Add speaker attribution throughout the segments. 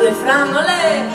Speaker 1: refrán, ole.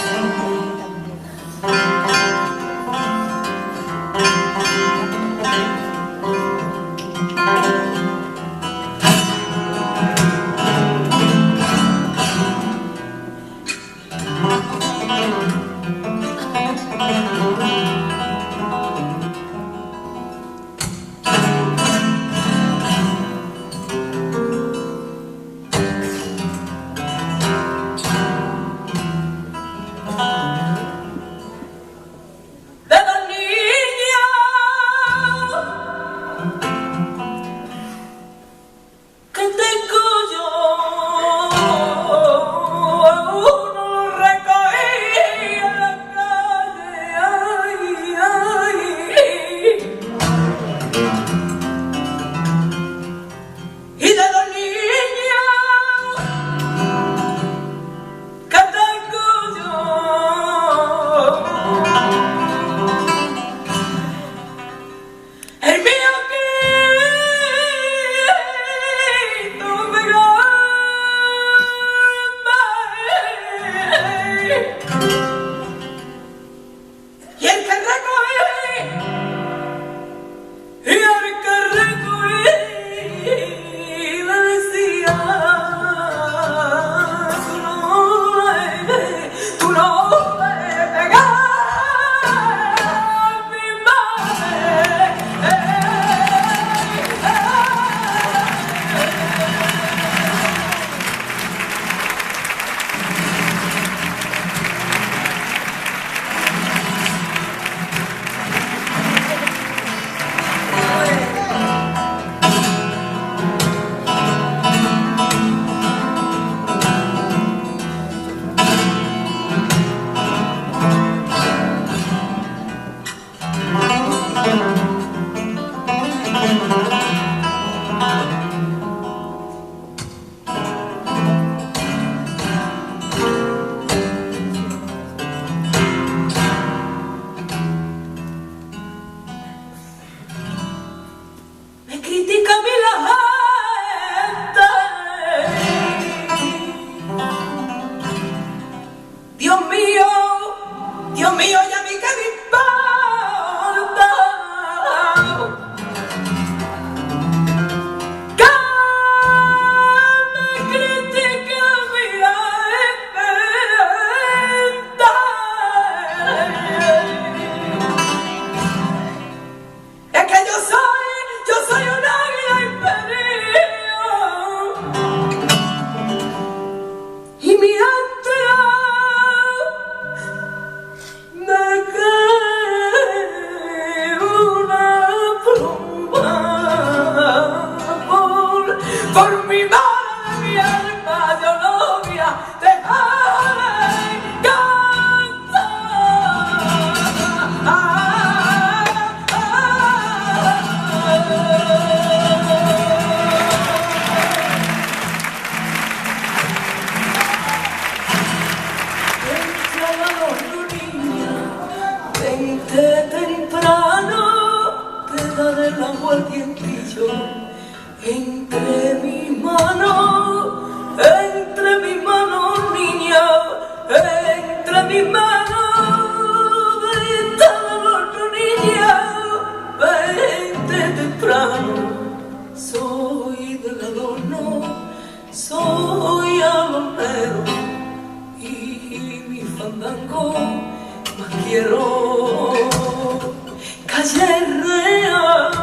Speaker 1: Dios mío, ya a mí que me importa. Que me critica mi inventa. Es que yo soy un águila imperial. Y mi por mi madre, mi alma, yo no voy a dejar de cantar. Entra la niña, vente temprano, te daré el agua al dientillo. Entre mis manos, niña, entre mis manos, vente al otro, niña, vente temprano. Soy del adorno, soy alomero, y mi fandango más quiero calle real.